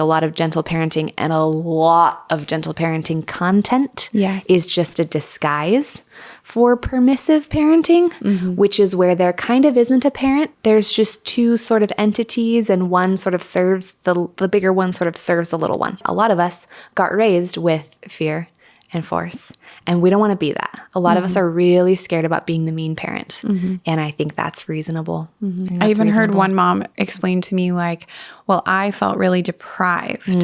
A lot of gentle parenting and a lot of gentle parenting content is just a disguise for permissive parenting, which is where there kind of isn't a parent. There's just two sort of entities, and one sort of serves the bigger one sort of serves the little one. A lot of us got raised with fear and force, and we don't want to be that. A lot of us are really scared about being the mean parent, and I think that's reasonable. I even heard one mom explain to me like, well, I felt really deprived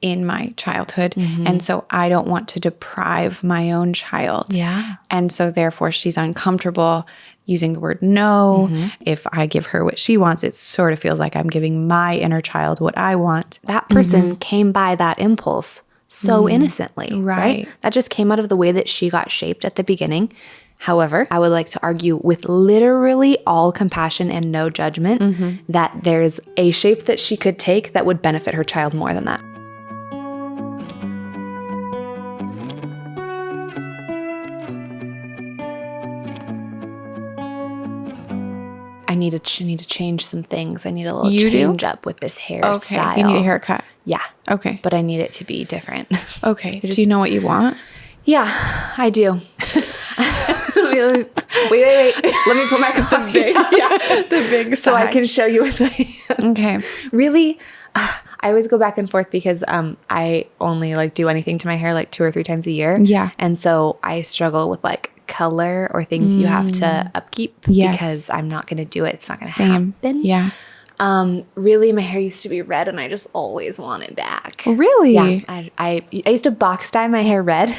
in my childhood, and so I don't want to deprive my own child. Yeah. And so therefore she's uncomfortable using the word no. If I give her what she wants, it sort of feels like I'm giving my inner child what I want. That person came by that impulse so innocently, right? That just came out of the way that she got shaped at the beginning. However, I would like to argue with literally all compassion and no judgment that there's a shape that she could take that would benefit her child more than that. I need to change some things. I need a little change up with this hairstyle. Okay, you need a haircut. Yeah. Okay. But I need it to be different. Okay. Do you know what you want? Yeah, I do. Wait. Let me put my coffee. The big so I can show you with my hands. Okay. Really, I always go back and forth because I only like do anything to my hair like 2 or 3 times a year. Yeah. And so I struggle with like color or things you have to upkeep because I'm not going to do it. It's not going to happen. Yeah. Really, my hair used to be red and I just always wanted back. Really? Yeah. I used to box dye my hair red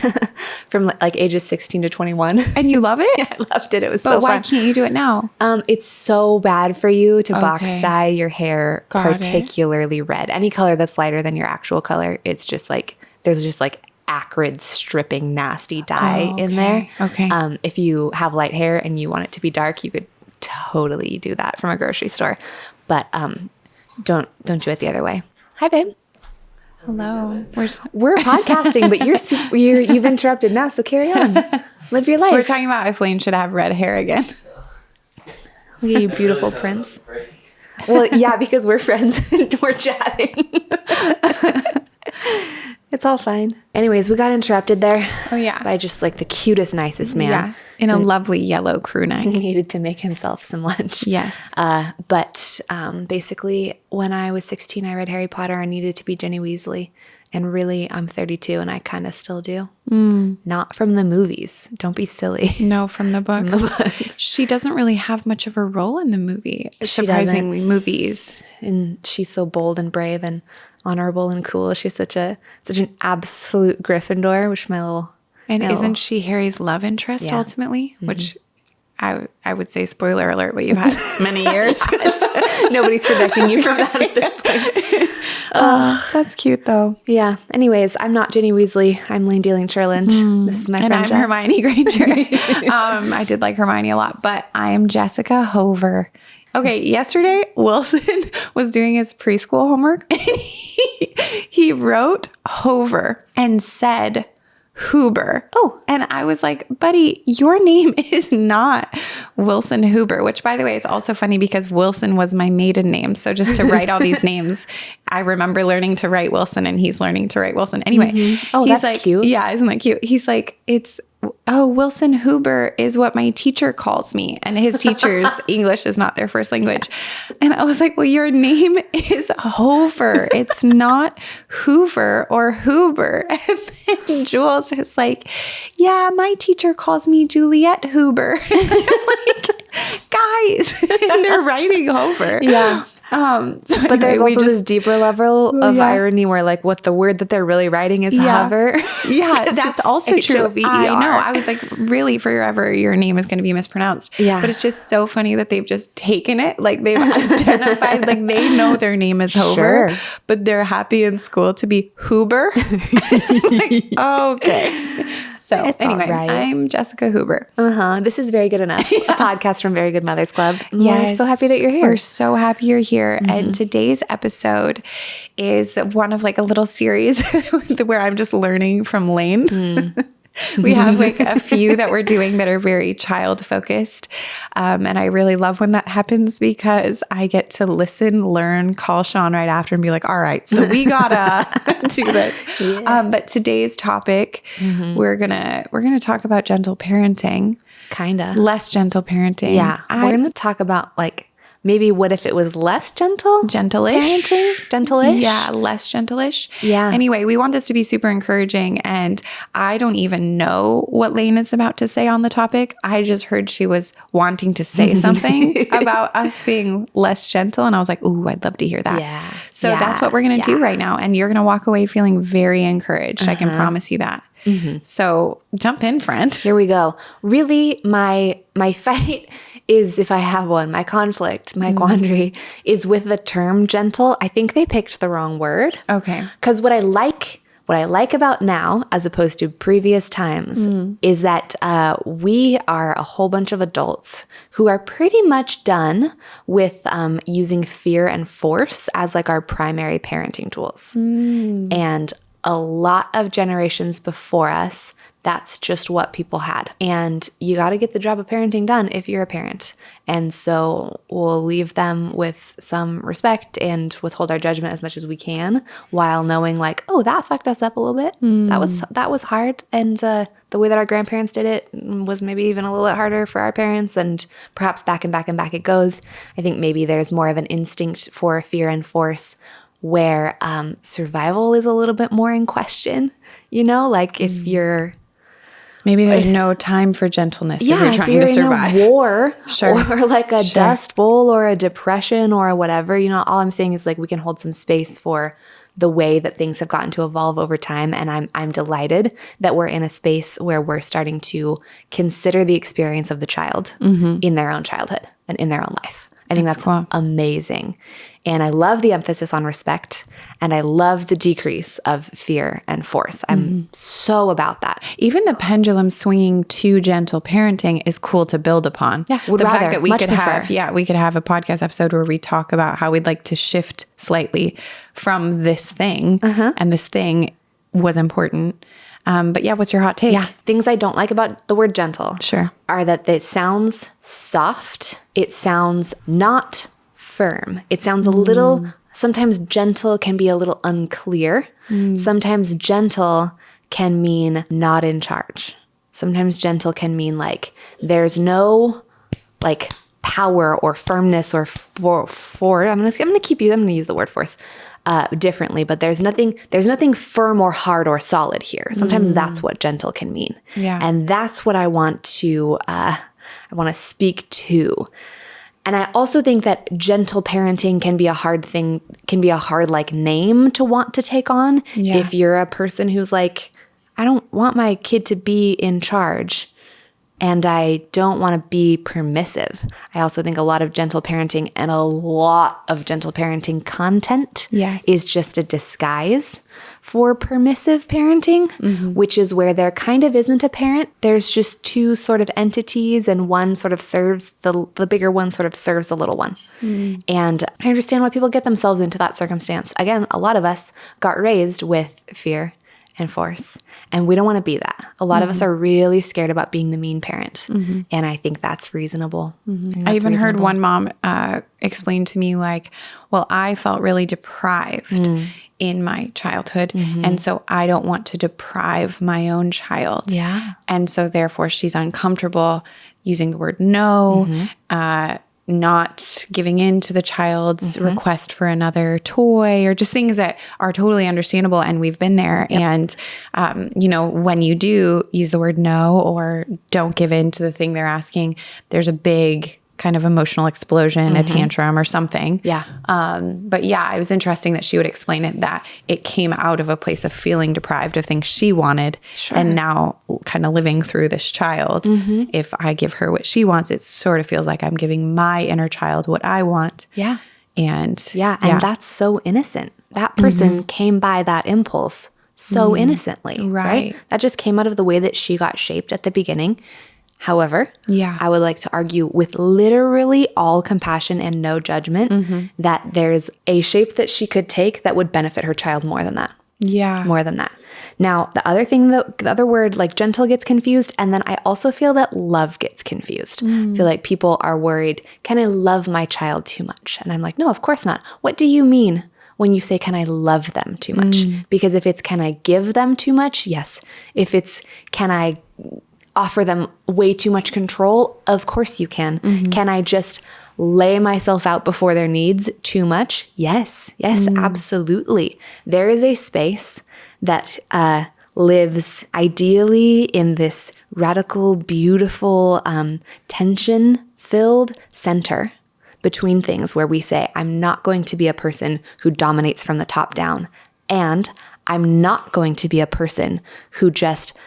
from like ages 16 to 21. And you love it? Yeah, I loved it. It was but so fun. But why can't you do it now? It's so bad for you to box dye your hair particularly red. Any color that's lighter than your actual color, it's just like, there's just like acrid, stripping, nasty dye in there. Okay. If you have light hair and you want it to be dark, you could totally do that from a grocery store. But don't do it the other way. Hi, babe. Hello. We're podcasting, but you've interrupted now, so carry on. Live your life. We're talking about if Lane should have red hair again. Look at you, beautiful prince. Well, yeah, because we're friends and we're chatting. It's all fine. Anyways, we got interrupted there. Oh, yeah. By just like the cutest, nicest man. Yeah. In a lovely yellow crew neck. He needed to make himself some lunch. Yes. But basically, when I was 16, I read Harry Potter and needed to be Ginny Weasley. And really, I'm 32 and I kind of still do. Not from the movies. Don't be silly. No, from the books. From the books. She doesn't really have much of a role in the movie. Surprisingly, movies. And she's so bold and brave and honorable and cool. She's such an absolute Gryffindor, which my little... And isn't she Harry's love interest ultimately? Which I would say, spoiler alert, but you've had many years. Nobody's protecting you from that at this point. That's cute though. Yeah. Anyways, I'm not Ginny Weasley. I'm Lane Dealing Cherland. This is my friend I'm Jess. Hermione Granger. I did like Hermione a lot, but I am Jessica Hover. Okay, yesterday Wilson was doing his preschool homework and he wrote Hover and said Huber. Oh. And I was like, buddy, your name is not Wilson Huber, which by the way, it's also funny because Wilson was my maiden name. So just to write all these names, I remember learning to write Wilson and he's learning to write Wilson. Anyway, Oh, he's that's like, cute. Yeah, isn't that cute? He's like, Wilson Huber is what my teacher calls me. And his teacher's English is not their first language. And I was like, well, your name is Hover. It's not Hoover or Huber. And then Jules is like, yeah, my teacher calls me Juliet Huber. And I'm like, guys, and they're writing Hover. Yeah. So but there's also this deeper level of irony where like what the word that they're really writing is hover. Yeah, that's also true. H-O-V-E-R. I know. I was like, really, forever your name is going to be mispronounced. Yeah. But it's just so funny that they've just taken it. Like they've identified, like they know their name is Hover, but they're happy in school to be Huber. Like, okay. So It's anyway, all right. I'm Jessica Huber. This is Very Good Enough, a podcast from Very Good Mothers Club. Yes. We're so happy that you're here. We're so happy you're here. And today's episode is one of like a little series where I'm just learning from Lane. We have like a few that we're doing that are very child focused. And I really love when that happens because I get to listen, learn, call Sean right after and be like, all right, so we gotta do this. Yeah. But today's topic, we're gonna talk about gentle parenting. Kinda. Less gentle parenting. Yeah. We're gonna talk about like maybe what if it was less gentle? Gentle-ish. Parenting? Gentle-ish? Yeah, less gentle-ish. Yeah. Anyway, we want this to be super encouraging. And I don't even know what Lane is about to say on the topic. I just heard she was wanting to say something about us being less gentle. And I was like, ooh, I'd love to hear that. Yeah. So that's what we're going to do right now. And you're going to walk away feeling very encouraged. I can promise you that. So jump in, friend. Here we go. Really, my fight is, if I have one, my conflict, my quandary is with the term gentle. I think they picked the wrong word. Okay. Because what I like about now, as opposed to previous times, is that we are a whole bunch of adults who are pretty much done with using fear and force as like our primary parenting tools. And a lot of generations before us, that's just what people had. And you got to get the job of parenting done if you're a parent. And so we'll leave them with some respect and withhold our judgment as much as we can, while knowing like, oh, that fucked us up a little bit. That was hard. And the way that our grandparents did it was maybe even a little bit harder for our parents, and perhaps back and back and back it goes. I think maybe there's more of an instinct for fear and force, where survival is a little bit more in question, like if you're... Maybe there's no time for gentleness if you're trying to survive. In a war Sure. or like a dust bowl or a depression or whatever, all I'm saying is like we can hold some space for the way that things have gotten to evolve over time. And I'm delighted that we're in a space where we're starting to consider the experience of the child in their own childhood and in their own life. I think that's cool. Amazing. And I love the emphasis on respect, and I love the decrease of fear and force. I'm so about that. Even the pendulum swinging to gentle parenting is cool to build upon. Yeah, the fact that we could have a podcast episode where we talk about how we'd like to shift slightly from this thing, and this thing was important. But yeah, what's your hot take? Yeah, things I don't like about the word gentle are that it sounds soft. It sounds not firm. It sounds a little, sometimes gentle can be a little unclear. Sometimes gentle can mean not in charge. Sometimes gentle can mean like there's no like power or firmness or I'm going to use the word force differently, but there's nothing firm or hard or solid here. Sometimes that's what gentle can mean. Yeah. And that's what I want to speak to. And I also think that gentle parenting can be a hard thing, can be a hard like name to want to take on. Yeah. If you're a person who's like, I don't want my kid to be in charge, and I don't want to be permissive. I also think a lot of gentle parenting and a lot of gentle parenting content is just a disguise for permissive parenting, which is where there kind of isn't a parent. There's just two sort of entities, and one sort of serves the bigger one sort of serves the little one. And I understand why people get themselves into that circumstance. Again, a lot of us got raised with fear and force, and we don't want to be that. A lot of us are really scared about being the mean parent, and I think that's reasonable. I even heard one mom explain to me like, well, I felt really deprived in my childhood, and so I don't want to deprive my own child. Yeah. And so therefore she's uncomfortable using the word no, not giving in to the child's request for another toy, or just things that are totally understandable. And we've been there. Yep. And, when you do use the word no or don't give in to the thing they're asking, there's a big kind of emotional explosion, a tantrum or something. Yeah. But yeah, it was interesting that she would explain it, that it came out of a place of feeling deprived of things she wanted. Sure. And now kind of living through this child, if I give her what she wants, it sort of feels like I'm giving my inner child what I want. Yeah. And that's so innocent. That person came by that impulse so innocently, right? That just came out of the way that she got shaped at the beginning. However, I would like to argue with literally all compassion and no judgment that there's a shape that she could take that would benefit her child more than that. More than that. Now, the other word, like gentle, gets confused. And then I also feel that love gets confused. I feel like people are worried, can I love my child too much? And I'm like, no, of course not. What do you mean when you say, can I love them too much? Because if it's, can I give them too much? Yes. If it's, can I offer them way too much control? Of course you can. Can I just lay myself out before their needs too much? Yes, absolutely. There is a space that lives ideally in this radical, beautiful, tension-filled center between things where we say, I'm not going to be a person who dominates from the top down, and I'm not going to be a person who just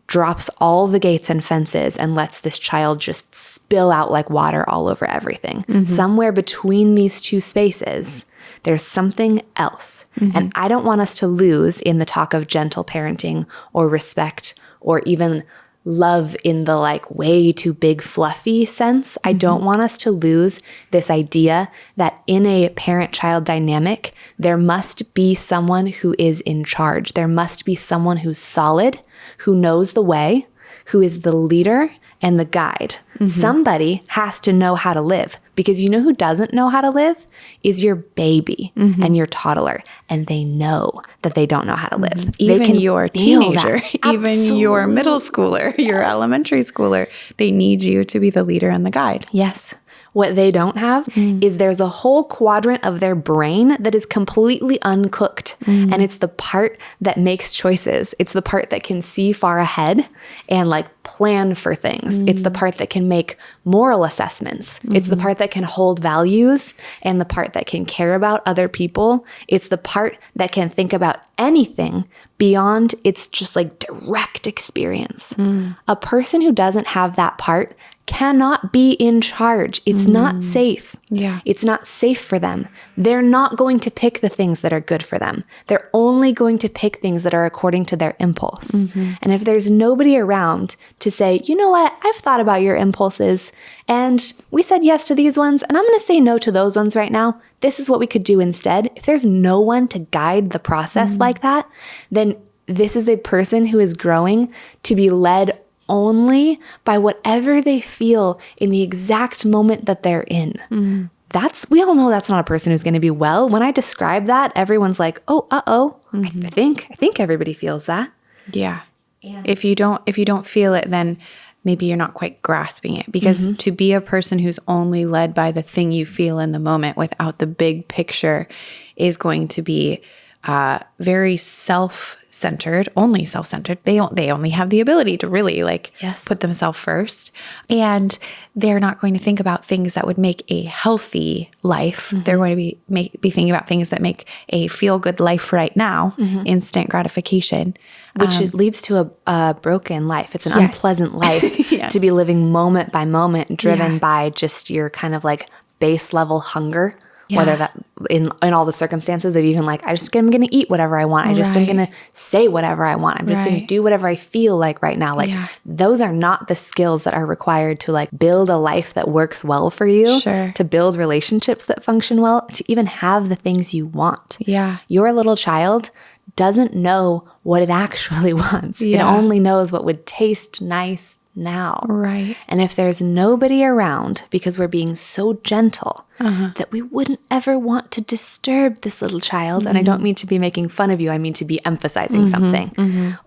drops all the gates and fences and lets this child just spill out like water all over everything. Somewhere between these two spaces, there's something else. And I don't want us to lose in the talk of gentle parenting or respect or even love in the like way too big fluffy sense. I don't want us to lose this idea that in a parent-child dynamic, there must be someone who is in charge. There must be someone who's solid, who knows the way, who is the leader and the guide. Somebody has to know how to live, because you know who doesn't know how to live is your baby and your toddler, and they know that they don't know how to live. Even your teenager, even your middle schooler, your elementary schooler, they need you to be the leader and the guide. Yes. What they don't have is there's a whole quadrant of their brain that is completely uncooked. And it's the part that makes choices. It's the part that can see far ahead and like plan for things. It's the part that can make moral assessments. It's the part that can hold values and the part that can care about other people. It's the part that can think about anything beyond its just like direct experience. A person who doesn't have that part cannot be in charge. It's not safe. It's not safe for them. They're not going to pick the things that are good for them. They're only going to pick things that are according to their impulse. And if there's nobody around to say, you know what, I've thought about your impulses and we said yes to these ones and I'm going to say no to those ones right now. This is what we could do instead. If there's no one to guide the process like that, then this is a person who is growing to be led only by whatever they feel in the exact moment that they're in. We all know that's not a person who's going to be well. When I describe that, everyone's like, oh, I think everybody feels that. Yeah. If you don't feel it, then maybe you're not quite grasping it, because to be a person who's only led by the thing you feel in the moment without the big picture is going to be very self-centered, only self-centered. They only have the ability to really put themselves first, and they're not going to think about things that would make a healthy life. They're going to be thinking about things that make a feel-good life right now, instant gratification. Which leads to a broken life. It's an unpleasant life to be living moment by moment, driven by just your kind of like base level hunger. Whether that in all the circumstances of even like, I'm going to eat whatever I want. I'm going to say whatever I want. I'm just going to do whatever I feel like right now. Like those are not the skills that are required to like build a life that works well for you, to build relationships that function well, to even have the things you want. Your little child doesn't know what it actually wants. It only knows what would taste nice now. And if there's nobody around, because we're being so gentle that we wouldn't ever want to disturb this little child, and I don't mean to be making fun of you, I mean to be emphasizing something.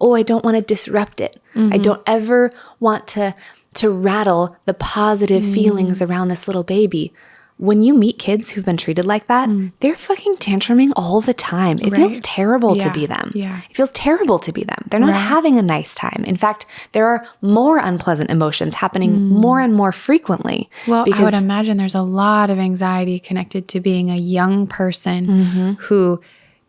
Oh, I don't want to disrupt it. I don't ever want to rattle the positive feelings around this little baby. When you meet kids who've been treated like that, they're fucking tantruming all the time. It feels terrible to be them. It feels terrible to be them. They're not having a nice time. In fact, there are more unpleasant emotions happening more and more frequently. Well, I would imagine there's a lot of anxiety connected to being a young person who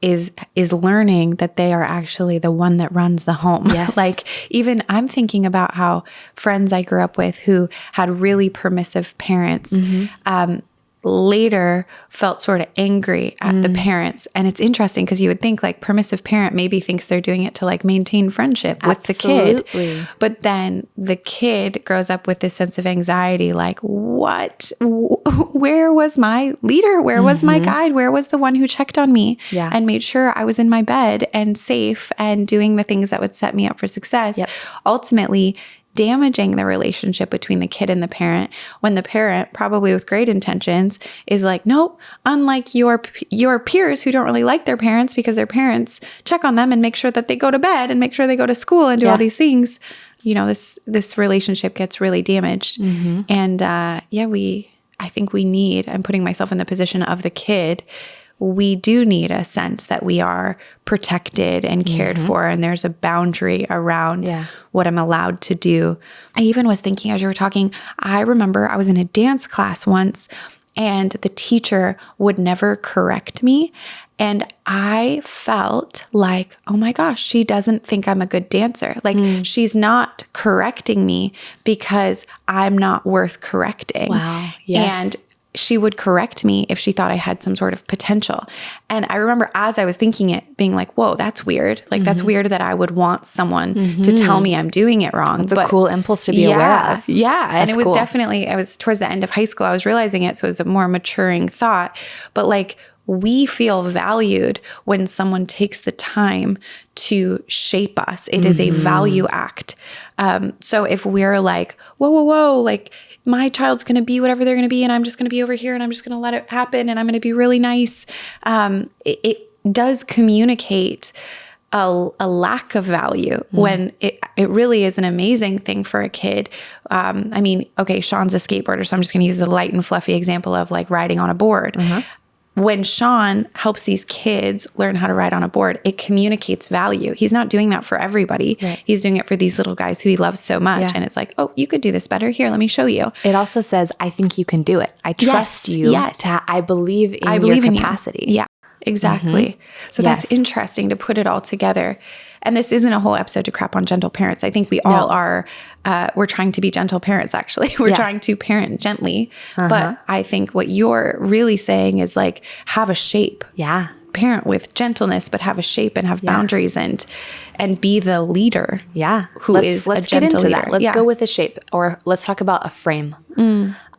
is learning that they are actually the one that runs the home. Like even I'm thinking about how friends I grew up with who had really permissive parents, later felt sort of angry at the parents. And it's interesting because you would think like permissive parent maybe thinks they're doing it to like maintain friendship with the kid. But then the kid grows up with this sense of anxiety, like, what? Where was my leader? Where was my guide? Where was the one who checked on me and made sure I was in my bed and safe and doing the things that would set me up for success? Ultimately, damaging the relationship between the kid and the parent, when the parent, probably with great intentions, is like, nope, unlike your peers who don't really like their parents because their parents check on them and make sure that they go to bed and make sure they go to school and do all these things, you know, this relationship gets really damaged. And I think we need, I'm putting myself in the position of the kid, we do need a sense that we are protected and cared for, and there's a boundary around what I'm allowed to do. I even was thinking as you were talking, I remember I was in a dance class once and the teacher would never correct me. And I felt like, oh my gosh, she doesn't think I'm a good dancer. Like she's not correcting me because I'm not worth correcting. Wow. Yes. And she would correct me if she thought I had some sort of potential. And I remember as I was thinking it, being like, whoa, that's weird. Like that's weird that I would want someone to tell me I'm doing it wrong. It's a cool impulse to be aware of. Yeah. And it was definitely, I was towards the end of high school, I was realizing it. So it was a more maturing thought. But like, we feel valued when someone takes the time to shape us. It is a value act. So if we're like, whoa, like my child's going to be whatever they're going to be, and I'm just going to be over here and I'm just going to let it happen and I'm going to be really nice. It does communicate a lack of value when it really is an amazing thing for a kid. I mean, okay, Sean's a skateboarder, so I'm just going to use the light and fluffy example of like riding on a board. When Sean helps these kids learn how to ride on a board, it communicates value. He's not doing that for everybody. He's doing it for these little guys who he loves so much. And it's like, oh, you could do this better. Here, let me show you. It also says, I think you can do it. I trust you. I believe in your capacity. Yeah, exactly. So that's interesting to put it all together. And this isn't a whole episode to crap on gentle parents. I think we all are, we're trying to be gentle parents, actually. We're trying to parent gently. But I think what you're really saying is like, have a shape. Parent with gentleness, but have a shape and have boundaries and be the leader. Let's get into that. Let's go with a shape, or let's talk about a frame.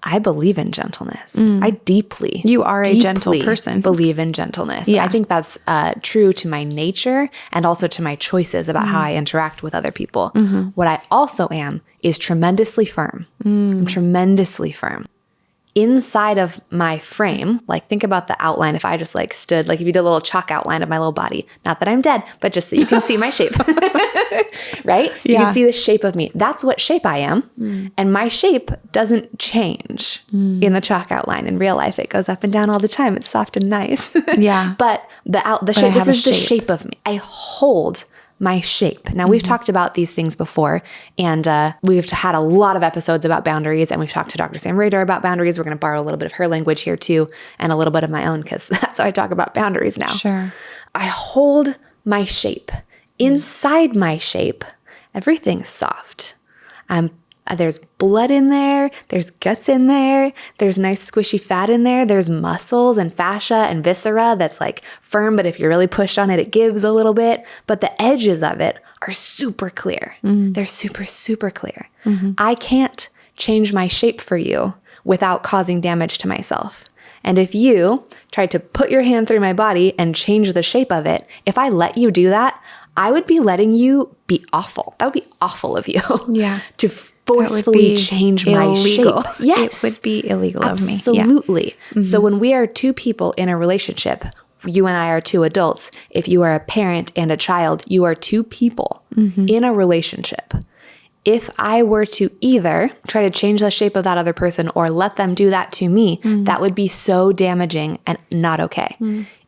I believe in gentleness. I You are a gentle person. Believe in gentleness. I think that's true to my nature and also to my choices about how I interact with other people. What I also am is tremendously firm. I'm tremendously firm. Inside of my frame, like think about the outline. If I just like stood, like if you did a little chalk outline of my little body, not that I'm dead, but just that you can see my shape, right? You can see the shape of me. That's what shape I am. And my shape doesn't change in the chalk outline. In real life, it goes up and down all the time. It's soft and nice. But the shape, this is the shape of me. I hold my shape. Now, we've talked about these things before, and we've had a lot of episodes about boundaries, and we've talked to Dr. Sam Rader about boundaries. We're going to borrow a little bit of her language here too, and a little bit of my own, because that's how I talk about boundaries now. Sure. I hold my shape. Inside my shape, everything's soft. There's blood in there. There's guts in there. There's nice squishy fat in there. There's muscles and fascia and viscera that's like firm, but if you really push on it, it gives a little bit. But the edges of it are super clear. They're super, super clear. I can't change my shape for you without causing damage to myself. And if you tried to put your hand through my body and change the shape of it, if I let you do that, I would be letting you be awful. That would be awful of you. To forcefully change my shape. Yes. It would be illegal of me. Absolutely. So when we are two people in a relationship, you and I are two adults. If you are a parent and a child, you are two people in a relationship. If I were to either try to change the shape of that other person or let them do that to me, that would be so damaging and not okay.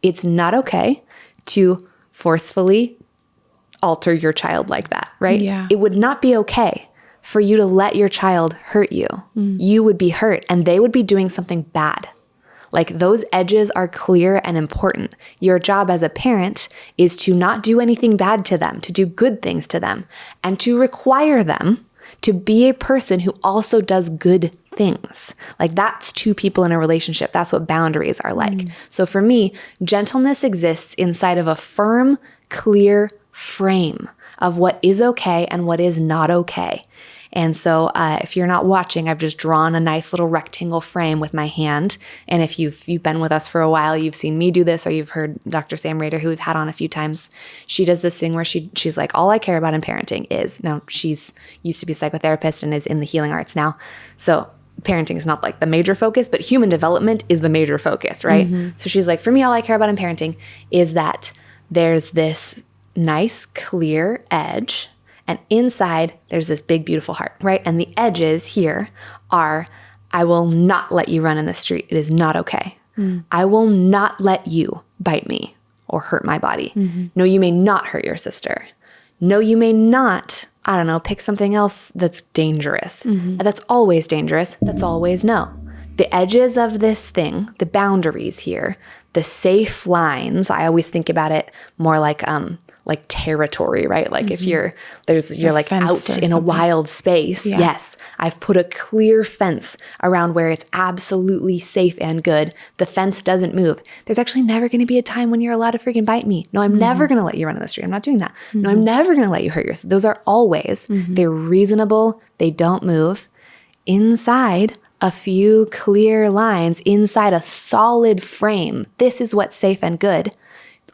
It's not okay to forcefully alter your child like that, right? It would not be okay for you to let your child hurt you. You would be hurt and they would be doing something bad. Like those edges are clear and important. Your job as a parent is to not do anything bad to them, to do good things to them, and to require them to be a person who also does good things. Like that's two people in a relationship. That's what boundaries are like. So for me, gentleness exists inside of a firm, clear frame of what is okay and what is not okay. And so if you're not watching, I've just drawn a nice little rectangle frame with my hand. And if you've been with us for a while, you've seen me do this, or you've heard Dr. Sam Rader, who we've had on a few times. She does this thing where she's like, all I care about in parenting is, now she's used to be a psychotherapist and is in the healing arts now. So parenting is not like the major focus, but human development is the major focus, right? So she's like, for me, all I care about in parenting is that there's this nice, clear edge. And inside, there's this big, beautiful heart, right? And the edges here are, I will not let you run in the street. It is not okay. I will not let you bite me or hurt my body. No, you may not hurt your sister. No, you may not, I don't know, pick something else that's dangerous. That's always dangerous. That's always no. The edges of this thing, the boundaries here, the safe lines, I always think about it more like territory, right? Like if you're like out in a wild space. Yeah. Yes. I've put a clear fence around where it's absolutely safe and good. The fence doesn't move. There's actually never going to be a time when you're allowed to freaking bite me. No, I'm never going to let you run in the street. I'm not doing that. No, I'm never going to let you hurt yourself. Those are always, they're reasonable. They don't move. Inside a few clear lines, inside a solid frame, this is what's safe and good.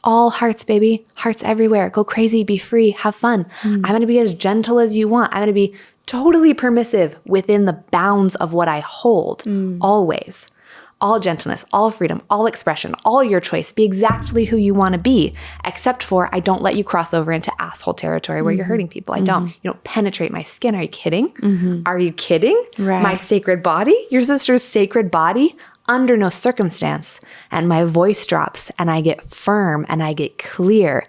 All hearts, baby. Hearts everywhere. Go crazy, be free, have fun. I'm going to be as gentle as you want. I'm going to be totally permissive within the bounds of what I hold, always. All gentleness, all freedom, all expression, all your choice. Be exactly who you want to be, except for I don't let you cross over into asshole territory where you're hurting people. I don't. You don't penetrate my skin. Are you kidding? Are you kidding? Right. My sacred body, your sister's sacred body, under no circumstance. And my voice drops and I get firm and I get clear.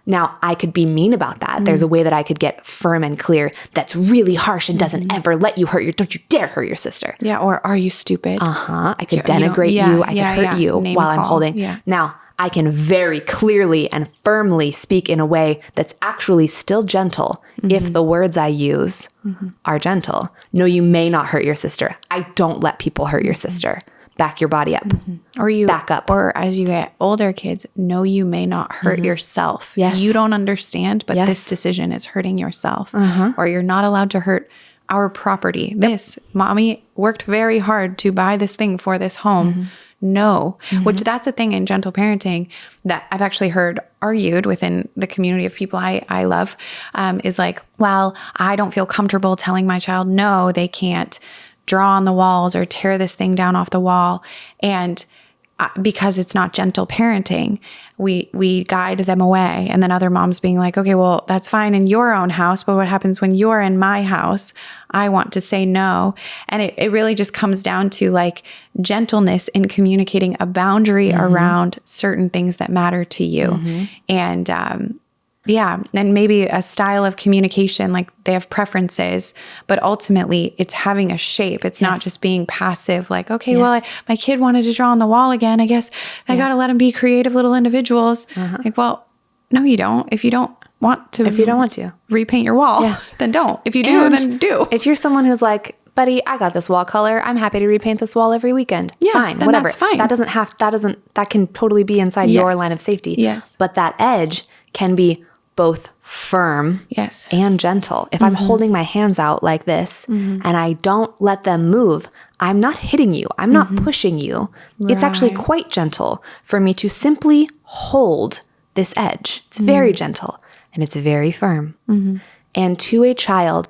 Now, I could be mean about that. There's a way that I could get firm and clear that's really harsh and doesn't ever let you don't you dare hurt your sister. Yeah, or are you stupid? I could denigrate you. I could hurt you while I'm holding. Yeah. Now, I can very clearly and firmly speak in a way that's actually still gentle if the words I use are gentle. No, you may not hurt your sister. I don't let people hurt your sister. Back your body up. Or you back up. Or as you get older kids, no, you may not hurt yourself. Yes. You don't understand, but this decision is hurting yourself. Or you're not allowed to hurt our property. This, mommy worked very hard to buy this thing for this home. No, which that's a thing in gentle parenting that I've actually heard argued within the community of people I love, is like, well, I don't feel comfortable telling my child, no, they can't draw on the walls or tear this thing down off the wall. And because it's not gentle parenting, we guide them away. And then other moms being like, okay, well, that's fine in your own house, but what happens when you're in my house? I want to say no. And it really just comes down to like gentleness in communicating a boundary around certain things that matter to you. And and maybe a style of communication, like they have preferences, but ultimately it's having a shape. It's not just being passive, like, okay, well, my kid wanted to draw on the wall again. I guess I got to let them be creative little individuals. Like, well, no, you don't. If you don't want to repaint your wall, then don't. If you do, then do. If you're someone who's like, buddy, I got this wall color. I'm happy to repaint this wall every weekend. Yeah, fine, whatever. That's fine. That can totally be inside your line of safety. Yes. But that edge can be both firm and gentle. If I'm holding my hands out like this and I don't let them move, I'm not hitting you. I'm not pushing you. Right. It's actually quite gentle for me to simply hold this edge. It's very gentle and it's very firm. And to a child,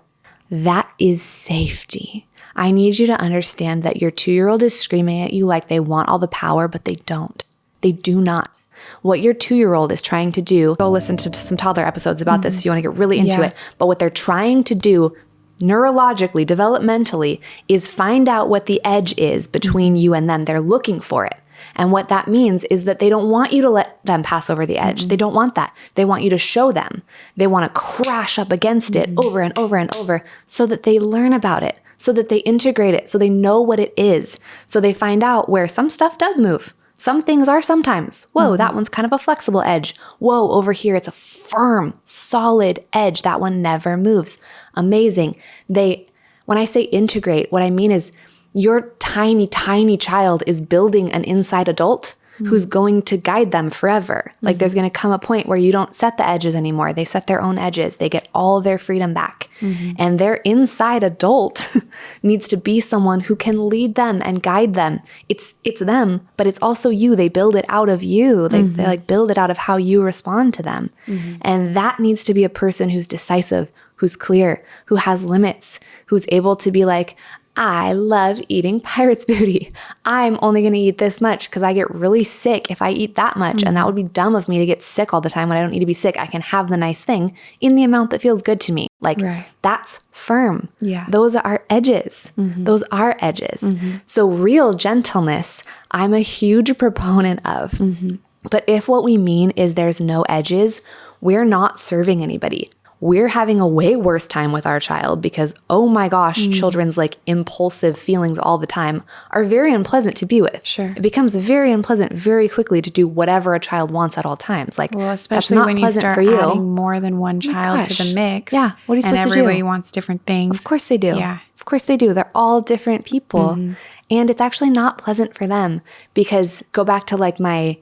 that is safety. I need you to understand that your 2-year-old is screaming at you like they want all the power, but they don't. They do not. What your 2-year-old is trying to do, go listen to some toddler episodes about this if you want to get really into it. But what they're trying to do neurologically, developmentally, is find out what the edge is between you and them. They're looking for it. And what that means is that they don't want you to let them pass over the edge. They don't want that. They want you to show them. They want to crash up against it over and over and over so that they learn about it, so that they integrate it, so they know what it is, so they find out where some stuff does move. Some things are sometimes. Whoa, that one's kind of a flexible edge. Whoa, over here it's a firm, solid edge. That one never moves. Amazing. When I say integrate, what I mean is your tiny, tiny child is building an inside adult who's going to guide them forever. Like there's going to come a point where you don't set the edges anymore. They set their own edges. They get all their freedom back. And their inside adult needs to be someone who can lead them and guide them. It's them, but it's also you. They build it out of you. They like build it out of how you respond to them. And that needs to be a person who's decisive, who's clear, who has limits, who's able to be like, I love eating pirate's booty. I'm only going to eat this much because I get really sick if I eat that much. And that would be dumb of me to get sick all the time when I don't need to be sick. I can have the nice thing in the amount that feels good to me. Like that's firm. Yeah. Those are edges. Those are edges. So real gentleness, I'm a huge proponent of. But if what we mean is there's no edges, we're not serving anybody. We're having a way worse time with our child because, oh my gosh, children's like impulsive feelings all the time are very unpleasant to be with. Sure. It becomes very unpleasant very quickly to do whatever a child wants at all times. Like, well, especially when you start adding more than one child to the mix. Yeah. What are you supposed to do? And everybody wants different things. Of course they do. Yeah. Of course they do. They're all different people. And it's actually not pleasant for them because go back to like my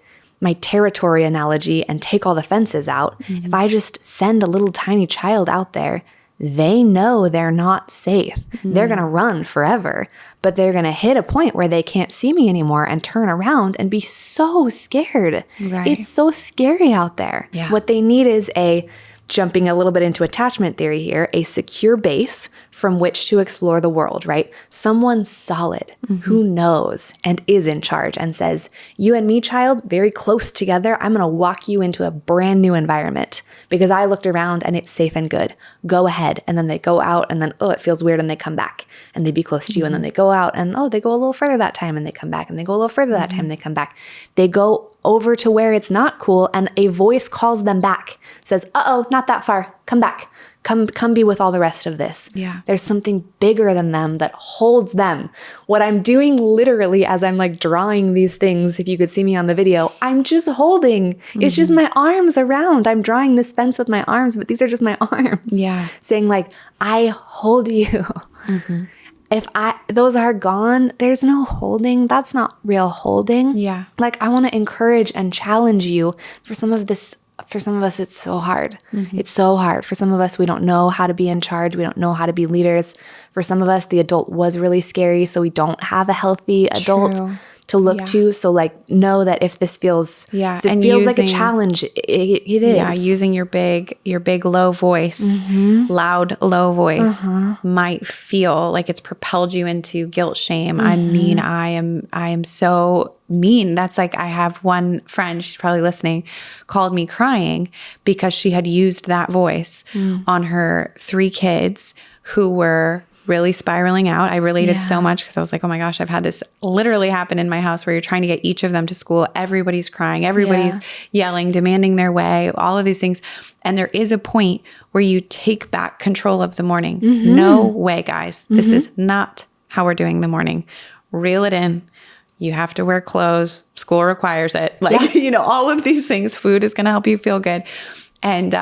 territory analogy and take all the fences out. If I just send a little tiny child out there, they know they're not safe. They're going to run forever, but they're going to hit a point where they can't see me anymore and turn around and be so scared. It's so scary out there. What they need is jumping a little bit into attachment theory here, a secure base from which to explore the world, right? Someone solid who knows and is in charge and says, you and me, child, very close together, I'm going to walk you into a brand new environment because I looked around and it's safe and good. Go ahead. And then they go out and then, oh, it feels weird and they come back and they be close to you. And then they go out and, oh, they go a little further that time and they come back and they go a little further that time and they come back. They go over to where it's not cool and a voice calls them back, says, uh-oh, not that far. Come back. Come be with all the rest of this. There's something bigger than them that holds them. What I'm doing literally as I'm like drawing these things, if you could see me on the video, I'm just holding. It's just my arms around. I'm drawing this fence with my arms, but these are just my arms. Saying like, I hold you. If those are gone, there's no holding. That's not real holding. Like I want to encourage and challenge you for some of this. For some of us, it's so hard. It's so hard. For some of us, we don't know how to be in charge. We don't know how to be leaders. For some of us, the adult was really scary, so we don't have a healthy adult to look to. So like know that if this feels like a challenge, it is. Yeah, using your big low voice, loud low voice might feel like it's propelled you into guilt, shame. I mean, I am so mean. That's like I have one friend, she's probably listening, called me crying because she had used that voice on her 3 kids who were really spiraling out. I related so much because I was like, oh my gosh, I've had this literally happen in my house where you're trying to get each of them to school. Everybody's crying. Everybody's yelling, demanding their way, all of these things. And there is a point where you take back control of the morning. No way, guys. This is not how we're doing the morning. Reel it in. You have to wear clothes. School requires it. Like, you know, all of these things. Food is going to help you feel good. And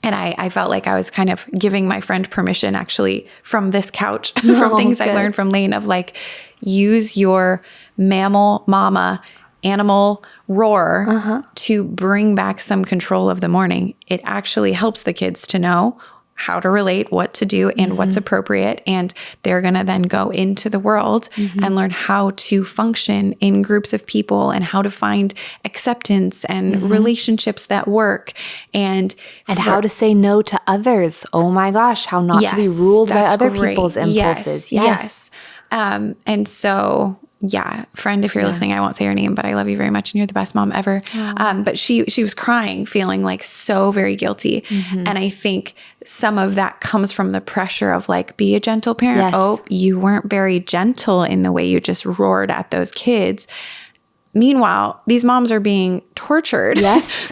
I felt like I was kind of giving my friend permission actually from this couch, from things I learned from Lane of like, use your mammal mama animal roar to bring back some control of the morning. It actually helps the kids to know how to relate, what to do, and what's appropriate. And they're going to then go into the world and learn how to function in groups of people and how to find acceptance and relationships that work. And how to say no to others. Oh my gosh, how not to be ruled by other people's impulses. Yes. And so... yeah, friend, if you're listening, I won't say your name, but I love you very much and you're the best mom ever. But she was crying, feeling like so very guilty. And I think some of that comes from the pressure of like, be a gentle parent. Oh, you weren't very gentle in the way you just roared at those kids. Meanwhile, these moms are being tortured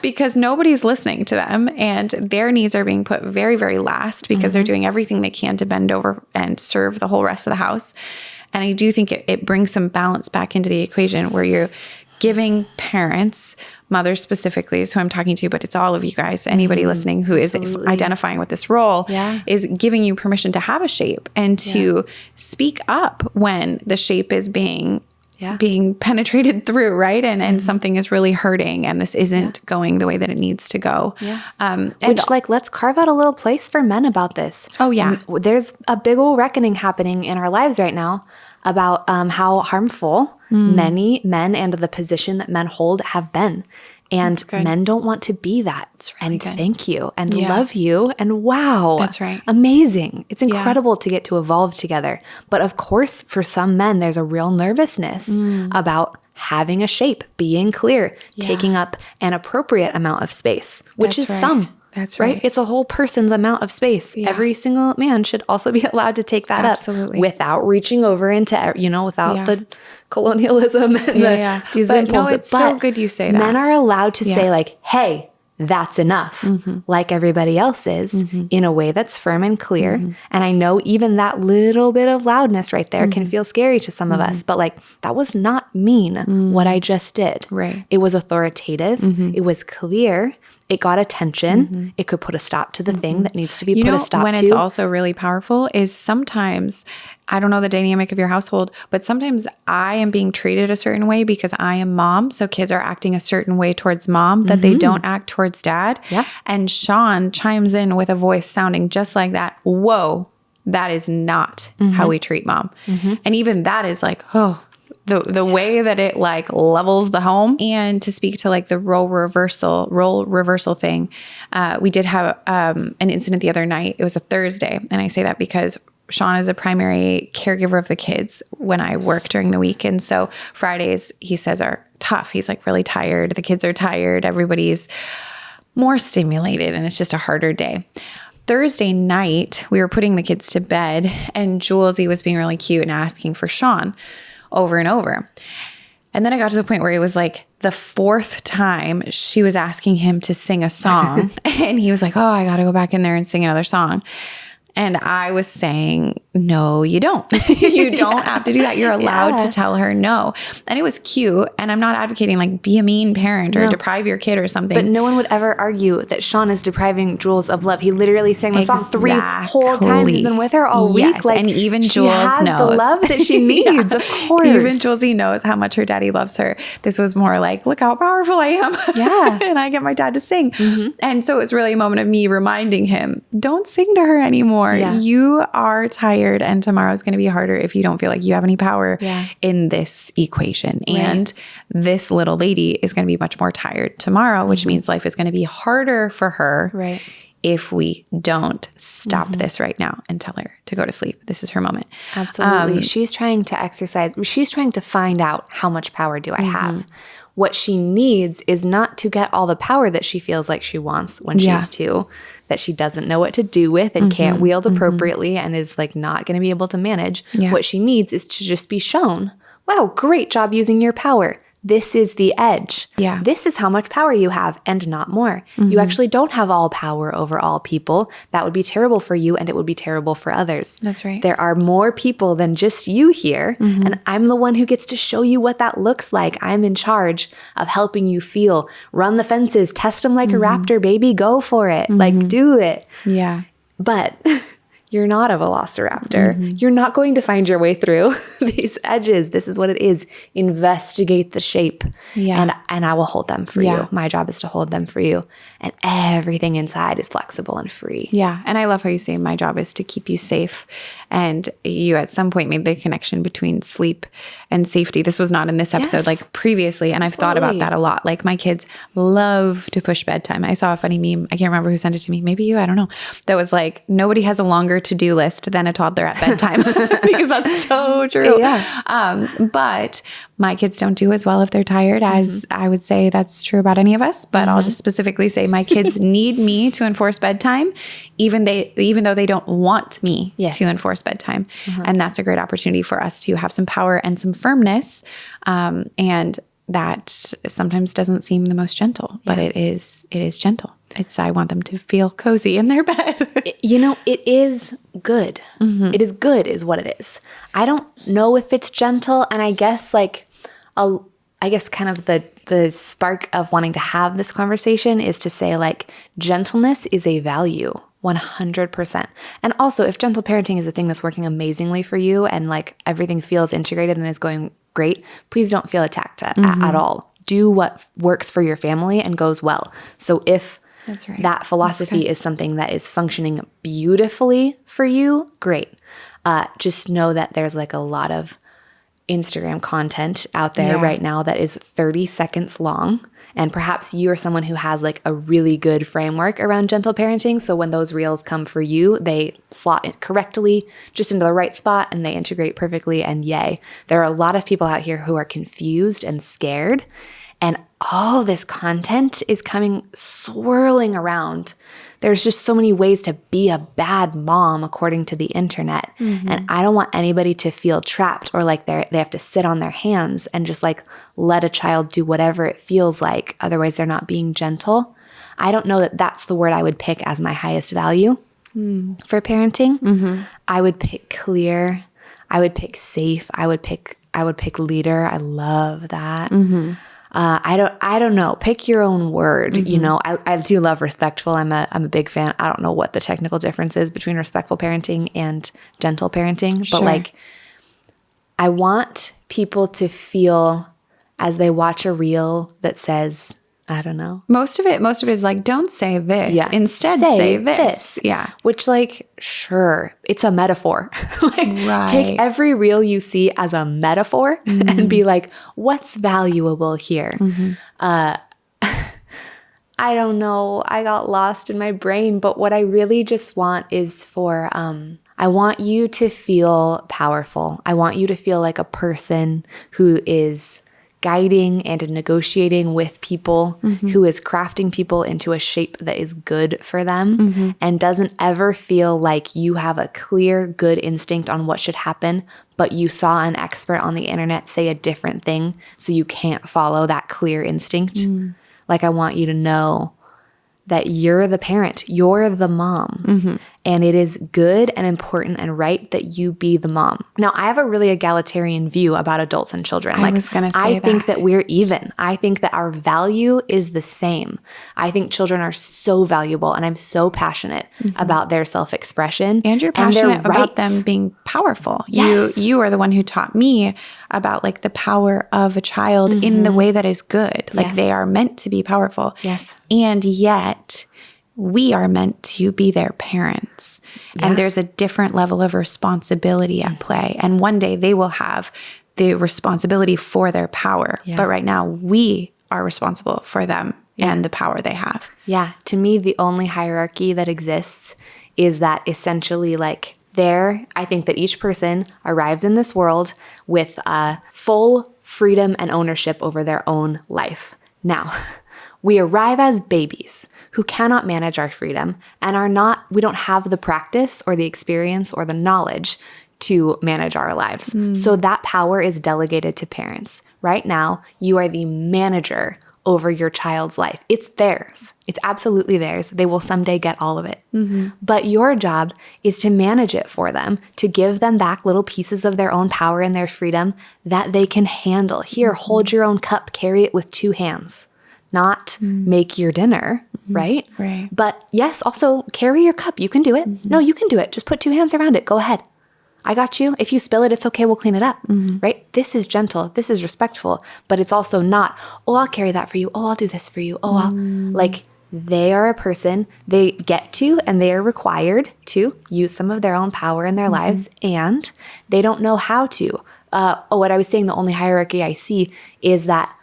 because nobody's listening to them and their needs are being put very, very last because they're doing everything they can to bend over and serve the whole rest of the house. And I do think it brings some balance back into the equation where you're giving parents, mothers specifically is who I'm talking to, but it's all of you guys, anybody listening who is identifying with this role, is giving you permission to have a shape and to speak up when the shape is being penetrated through, right? And something is really hurting and this isn't going the way that it needs to go. Which, like, let's carve out a little place for men about this. Oh, yeah. There's a big old reckoning happening in our lives right now about how harmful many men and the position that men hold have been. And men don't want to be that. Really and thank you and love you. And wow. That's right. Amazing. It's incredible to get to evolve together. But of course, for some men, there's a real nervousness about having a shape, being clear, taking up an appropriate amount of space, which is some. That's right. It's a whole person's amount of space. Yeah. Every single man should also be allowed to take that up without reaching over into, without the colonialism and these impulses. No, it's so good you say that. Men are allowed to say like, hey, that's enough, like everybody else is, in a way that's firm and clear. And I know even that little bit of loudness right there can feel scary to some of us, but like that was not mean what I just did. Right. It was authoritative. It was clear. It got attention. It could put a stop to the thing that needs to be put a stop to. When it's also really powerful is sometimes, I don't know the dynamic of your household, but sometimes I am being treated a certain way because I am mom. So kids are acting a certain way towards mom that they don't act towards dad. Yeah. And Sean chimes in with a voice sounding just like that. Whoa, that is not how we treat mom. And even that is like, the way that it like levels the home. And to speak to like the role reversal thing, we did have an incident the other night. It was a Thursday. And I say that because Sean is a primary caregiver of the kids when I work during the week. And so Fridays, he says, are tough. He's like really tired. The kids are tired. Everybody's more stimulated and it's just a harder day. Thursday night, we were putting the kids to bed and Julesy was being really cute and asking for Sean over and over. And then I got to the point where it was like the fourth time she was asking him to sing a song. And he was like, oh, I got to go back in there and sing another song. And I was saying, no, you don't. You don't have to do that. You're allowed to tell her no. And it was cute. And I'm not advocating like be a mean parent or deprive your kid or something. But no one would ever argue that Sean is depriving Jules of love. He literally sang the song 3 whole times. He's been with her all week. Like, and even Jules knows. She has the love that she needs, of course. Even Julesy knows how much her daddy loves her. This was more like, look how powerful I am. Yeah. And I get my dad to sing. And so it was really a moment of me reminding him, don't sing to her anymore. Yeah. You are tired and tomorrow's going to be harder if you don't feel like you have any power in this equation. Right. And this little lady is going to be much more tired tomorrow, which means life is going to be harder for her if we don't stop this right now and tell her to go to sleep. This is her moment. Absolutely. She's trying to exercise. She's trying to find out how much power do I have. What she needs is not to get all the power that she feels like she wants when she's 2, that she doesn't know what to do with and can't wield appropriately and is like not going to be able to manage. What she needs is to just be shown, wow, great job using your power. This is the edge. Yeah. This is how much power you have and not more. You actually don't have all power over all people. That would be terrible for you and it would be terrible for others. That's right. There are more people than just you here. And I'm the one who gets to show you what that looks like. I'm in charge of helping you feel. Run the fences. Test them like a raptor, baby. Go for it. Like do it. Yeah. But you're not a velociraptor. You're not going to find your way through these edges. This is what it is. Investigate the shape. And I will hold them for you. My job is to hold them for you. And everything inside is flexible and free. Yeah. And I love how you say my job is to keep you safe. And you at some point made the connection between sleep and safety. This was not in this episode, like previously. And I've thought about that a lot. Like my kids love to push bedtime. I saw a funny meme. I can't remember who sent it to me. Maybe you, I don't know. That was like, nobody has a longer to-do list than a toddler at bedtime. Because that's so true. But my kids don't do as well if they're tired as I would say that's true about any of us. But I'll just specifically say my kids need me to enforce bedtime, even though they don't want me to enforce bedtime. And that's a great opportunity for us to have some power and some firmness. And that sometimes doesn't seem the most gentle, but it is gentle. I want them to feel cozy in their bed. It is good. It is good is what it is. I don't know if it's gentle. And I guess like I guess kind of the spark of wanting to have this conversation is to say like gentleness is a value. 100%. And also, if gentle parenting is a thing that's working amazingly for you and like everything feels integrated and is going great, please don't feel attacked at all. Do what works for your family and goes well. So if that philosophy is something that is functioning beautifully for you, great. Just know that there's like a lot of Instagram content out there right now that is 30 seconds long. And perhaps you are someone who has like a really good framework around gentle parenting. So when those reels come for you, they slot it correctly just into the right spot and they integrate perfectly, and yay. There are a lot of people out here who are confused and scared, and all this content is coming swirling around. There's just so many ways to be a bad mom according to the internet. And I don't want anybody to feel trapped or like they have to sit on their hands and just like let a child do whatever it feels like. Otherwise, they're not being gentle. I don't know that that's the word I would pick as my highest value for parenting. I would pick clear. I would pick safe. I would pick leader. I love that. I don't know. Pick your own word. You know, I do love respectful. I'm a big fan. I don't know what the technical difference is between respectful parenting and gentle parenting, but like, I want people to feel as they watch a reel that says, I don't know. Most of it is like, don't say this. Yeah. Instead, say this. Yeah. Which like, sure, it's a metaphor. Like, take every reel you see as a metaphor and be like, what's valuable here? I don't know. I got lost in my brain, but what I really just want is for, I want you to feel powerful. I want you to feel like a person who is guiding and negotiating with people, who is crafting people into a shape that is good for them and doesn't ever feel like you have a clear, good instinct on what should happen, but you saw an expert on the internet say a different thing, so you can't follow that clear instinct. Like, I want you to know that you're the parent, you're the mom, and it is good and important and right that you be the mom. Now, I have a really egalitarian view about adults and children. I was going to say I think that we're even. I think that our value is the same. I think children are so valuable, and I'm so passionate about their self-expression. And you're passionate about them being powerful. Yes. You are the one who taught me about like the power of a child in the way that is good. Like they are meant to be powerful. Yes. And yet we are meant to be their parents. And there's a different level of responsibility at play. And one day they will have the responsibility for their power. But right now we are responsible for them and the power they have. Yeah. To me, the only hierarchy that exists is that essentially like I think that each person arrives in this world with full freedom and ownership over their own life. Now, we arrive as babies who cannot manage our freedom and we don't have the practice or the experience or the knowledge to manage our lives. So that power is delegated to parents. Right now, you are the manager over your child's life. It's theirs. It's absolutely theirs. They will someday get all of it. But your job is to manage it for them, to give them back little pieces of their own power and their freedom that they can handle. Here, hold your own cup, carry it with 2 hands. Not make your dinner, right? Right. But yes, also carry your cup. You can do it. No, you can do it. Just put 2 hands around it. Go ahead. I got you. If you spill it, it's okay. We'll clean it up, right? This is gentle. This is respectful, but it's also not, oh, I'll carry that for you. Oh, I'll do this for you. Oh, like they are a person. They get to, and they are required to use some of their own power in their lives, and they don't know how to. What I was saying, the only hierarchy I see is that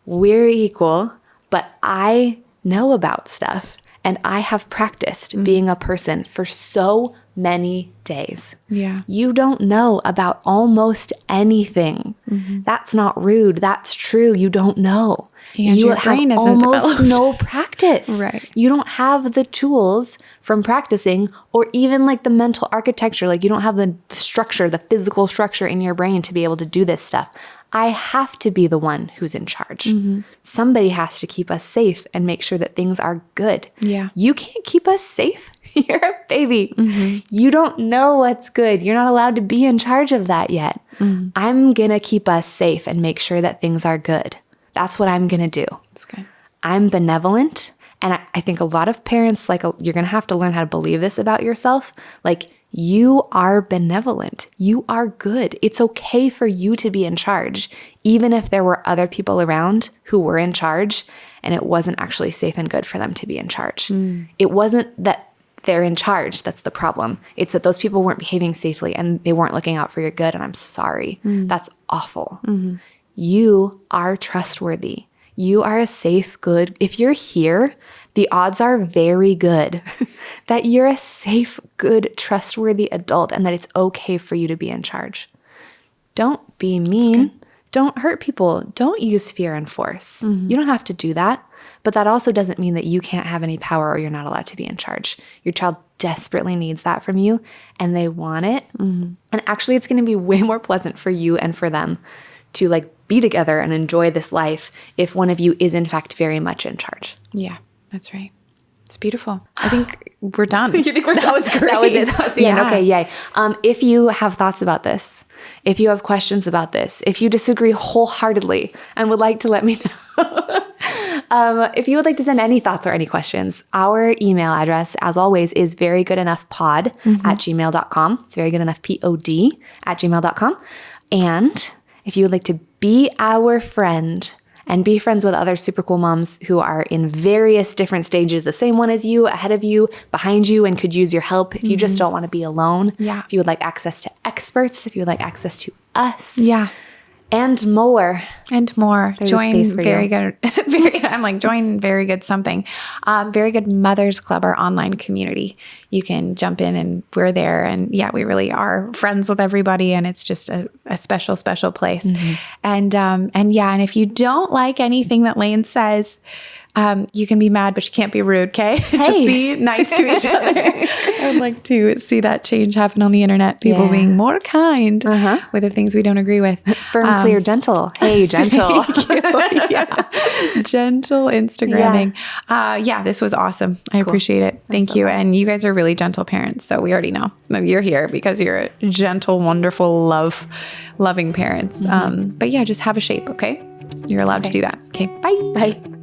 we're equal, but I know about stuff and I have practiced being a person for so many days. Yeah. You don't know about almost anything. That's not rude. That's true. You don't know. And you your brain have isn't almost developed. no practice. Right. You don't have the tools from practicing or even like the mental architecture. Like you don't have the structure, the physical structure in your brain to be able to do this stuff. I have to be the one who's in charge. Somebody has to keep us safe and make sure that things are good. Yeah. You can't keep us safe. You're a baby. You don't know what's good. You're not allowed to be in charge of that yet. I'm going to keep us safe and make sure that things are good. That's what I'm going to do. That's good. I'm benevolent. And I think a lot of parents, like, you're going to have to learn how to believe this about yourself. Like, you are benevolent. You are good. It's okay for you to be in charge, even if there were other people around who were in charge and it wasn't actually safe and good for them to be in charge. It wasn't that they're in charge that's the problem. It's that those people weren't behaving safely and they weren't looking out for your good. And I'm sorry. That's awful. You are trustworthy. You are a safe, good. If you're here, the odds are very good that you're a safe, good, trustworthy adult and that it's okay for you to be in charge. Don't be mean. Don't hurt people. Don't use fear and force. You don't have to do that. But that also doesn't mean that you can't have any power or you're not allowed to be in charge. Your child desperately needs that from you and they want it. And actually, it's going to be way more pleasant for you and for them to like be together and enjoy this life if one of you is in fact very much in charge. Yeah, that's right. It's beautiful. I think we're done. You think we're done? That was great. That was it. That was the end. Okay, yay. If you have thoughts about this, if you have questions about this, if you disagree wholeheartedly and would like to let me know, if you would like to send any thoughts or any questions, our email address, as always, is verygoodenoughpod at gmail.com. It's verygoodenoughpod at gmail.com. And if you would like to be our friend and be friends with other super cool moms who are in various different stages, the same one as you, ahead of you, behind you, and could use your help if you just don't want to be alone. Yeah. If you would like access to experts, if you would like access to us. Yeah. And more. And more. There's join a space for Very you. Good. I'm like, join Very Good something. Very Good Mothers Club, our online community. You can jump in and we're there. And yeah, we really are friends with everybody. And it's just a special, special place. And if you don't like anything that Lane says, you can be mad, but you can't be rude, okay? Just be nice to each other. I would like to see that change happen on the internet. People being more kind with the things we don't agree with. Firm, clear, gentle. Hey, gentle. Gentle Instagramming. This was awesome. I appreciate it. Thank you. And you guys are really gentle parents. So we already know you're here because you're a gentle, wonderful, loving parents. But yeah, just have a shape, okay? You're allowed to do that. Okay. Bye. Bye.